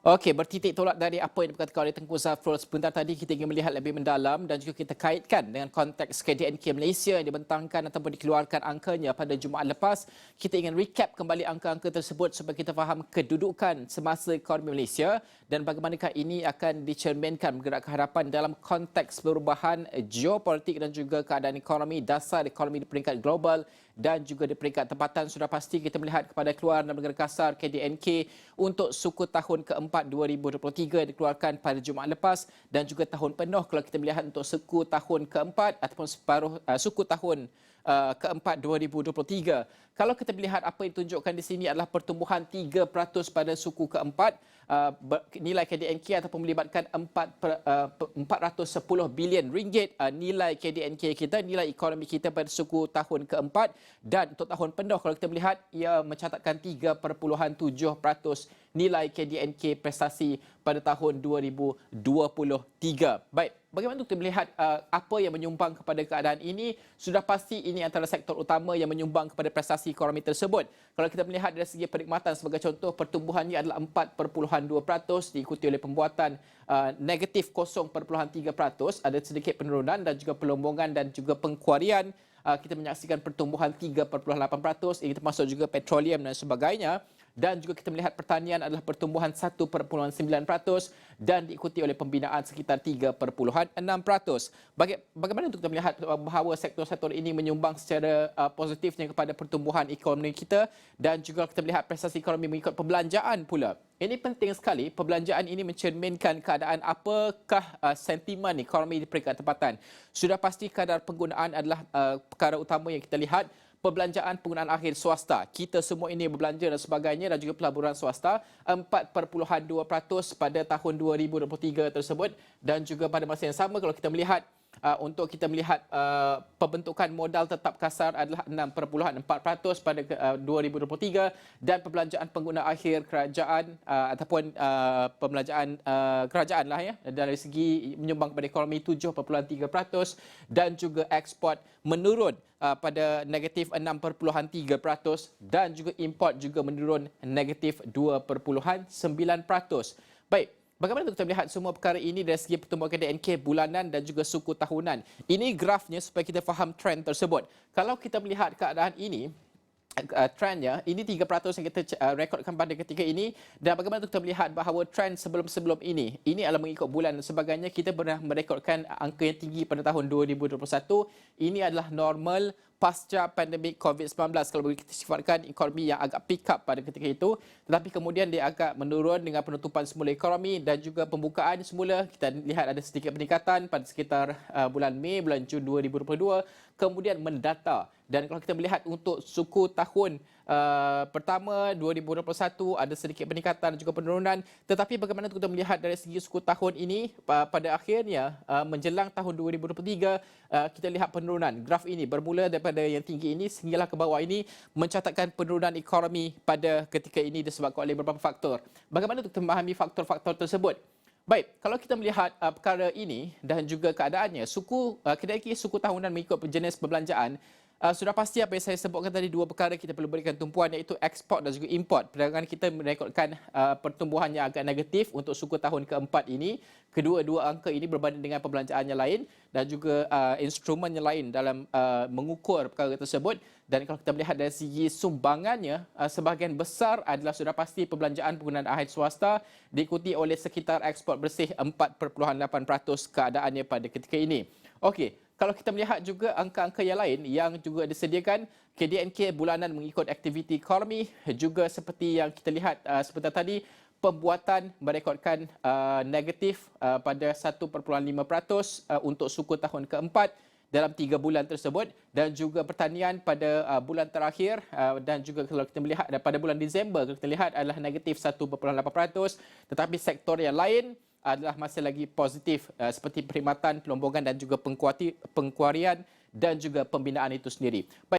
Okey, bertitik tolak dari apa yang dikatakan oleh Tengku Zafrul sebentar tadi, kita ingin melihat lebih mendalam dan juga kita kaitkan dengan konteks KDNK Malaysia yang dibentangkan ataupun dikeluarkan angkanya pada Jumaat lepas. Kita ingin recap kembali angka-angka tersebut supaya kita faham kedudukan semasa ekonomi Malaysia dan bagaimanakah ini akan dicerminkan bergerak ke hadapan dalam konteks perubahan geopolitik dan juga keadaan ekonomi, dasar ekonomi di peringkat global dan juga di peringkat tempatan. Sudah pasti kita melihat kepada keluaran negara kasar KDNK untuk suku tahun keempat 2023 dikeluarkan pada Jumaat lepas dan juga tahun penuh kalau kita melihat untuk suku tahun keempat ataupun separuh suku tahun keempat 2023. Kalau kita melihat apa yang ditunjukkan di sini adalah pertumbuhan 3% pada suku keempat, nilai KDNK ataupun melibatkan 410 bilion ringgit nilai KDNK kita, nilai ekonomi kita pada suku tahun keempat, dan untuk tahun penuh kalau kita melihat ia mencatatkan 3.7% nilai KDNK prestasi pada tahun 2023. Baik, bagaimana kita melihat apa yang menyumbang kepada keadaan ini? Sudah pasti ini antara sektor utama yang menyumbang kepada prestasi ekonomi tersebut. Kalau kita melihat dari segi perkhidmatan sebagai contoh, pertumbuhannya adalah 4.2%, diikuti oleh pembuatan negatif 0.3%, ada sedikit penurunan dan juga pelombongan dan juga pengkuarian. Kita menyaksikan pertumbuhan 3.8%, ini termasuk juga petroleum dan sebagainya. Dan juga kita melihat pertanian adalah pertumbuhan 1.9% dan diikuti oleh pembinaan sekitar 3.6%. Bagaimana untuk kita melihat bahawa sektor-sektor ini menyumbang secara positifnya kepada pertumbuhan ekonomi kita dan juga kita melihat prestasi ekonomi mengikut perbelanjaan pula. Ini penting sekali, perbelanjaan ini mencerminkan keadaan apakah sentimen ekonomi di peringkat tempatan. Sudah pasti kadar penggunaan adalah perkara utama yang kita lihat. Perbelanjaan penggunaan akhir swasta. Kita semua ini berbelanja dan sebagainya dan juga pelaburan swasta 4.2% pada tahun 2023 tersebut dan juga pada masa yang sama kalau kita melihat untuk kita melihat pembentukan modal tetap kasar adalah 6.4% pada 2023 dan perbelanjaan pengguna akhir kerajaan ataupun perbelanjaan kerajaan lah ya dari segi menyumbang kepada ekonomi 7.3% dan juga ekspor menurun pada negatif 6.3% dan juga import juga menurun negatif 2.9%. Baik. Bagaimana kita melihat semua perkara ini dari segi pertumbuhan KDNK bulanan dan juga suku tahunan? Ini grafnya supaya kita faham trend tersebut. Kalau kita melihat keadaan ini, trendnya, ini 3% yang kita rekodkan pada ketika ini dan bagaimana kita melihat bahawa trend sebelum-sebelum ini adalah mengikut bulan dan sebagainya, kita pernah merekodkan angka yang tinggi pada tahun 2021. Ini adalah normal pasca pandemik COVID-19 kalau boleh kita sifatkan ekonomi yang agak pick up pada ketika itu, tetapi kemudian dia agak menurun dengan penutupan semula ekonomi dan juga pembukaan semula. Kita lihat ada sedikit peningkatan pada sekitar bulan Mei, bulan Jun 2022, kemudian mendata. Dan kalau kita melihat untuk suku tahun pertama 2021 ada sedikit peningkatan dan juga penurunan, tetapi bagaimana kita melihat dari segi suku tahun ini pada akhirnya menjelang tahun 2023 kita lihat penurunan. Graf ini bermula daripada yang tinggi ini sehinggalah ke bawah ini mencatatkan penurunan ekonomi pada ketika ini disebabkan oleh beberapa faktor. Bagaimana untuk memahami faktor-faktor tersebut? Baik, kalau kita melihat perkara ini dan juga keadaannya, KDNK suku tahunan mengikut jenis perbelanjaan, sudah pasti apa yang saya sebutkan tadi, dua perkara kita perlu berikan tumpuan iaitu ekspor dan juga import. Perdagangan kita merekodkan pertumbuhan yang agak negatif untuk suku tahun keempat ini. Kedua-dua angka ini berbanding dengan perbelanjaan yang lain dan juga instrumen yang lain dalam mengukur perkara tersebut. Dan kalau kita melihat dari segi sumbangannya, sebahagian besar adalah sudah pasti perbelanjaan penggunaan akhir swasta diikuti oleh sekitar ekspor bersih 4.8% keadaannya pada ketika ini. Okey. Kalau kita melihat juga angka-angka yang lain yang juga disediakan, KDNK bulanan mengikut aktiviti ekonomi, juga seperti yang kita lihat sebentar tadi, pembuatan merekodkan negatif pada 1.5% untuk suku tahun keempat dalam 3 bulan tersebut dan juga pertanian pada bulan terakhir dan juga kalau kita melihat pada bulan Disember kita lihat adalah negatif 1.8%, tetapi sektor yang lain adalah masih lagi positif seperti perkhidmatan, pelombongan dan juga pengkuarian dan juga pembinaan itu sendiri.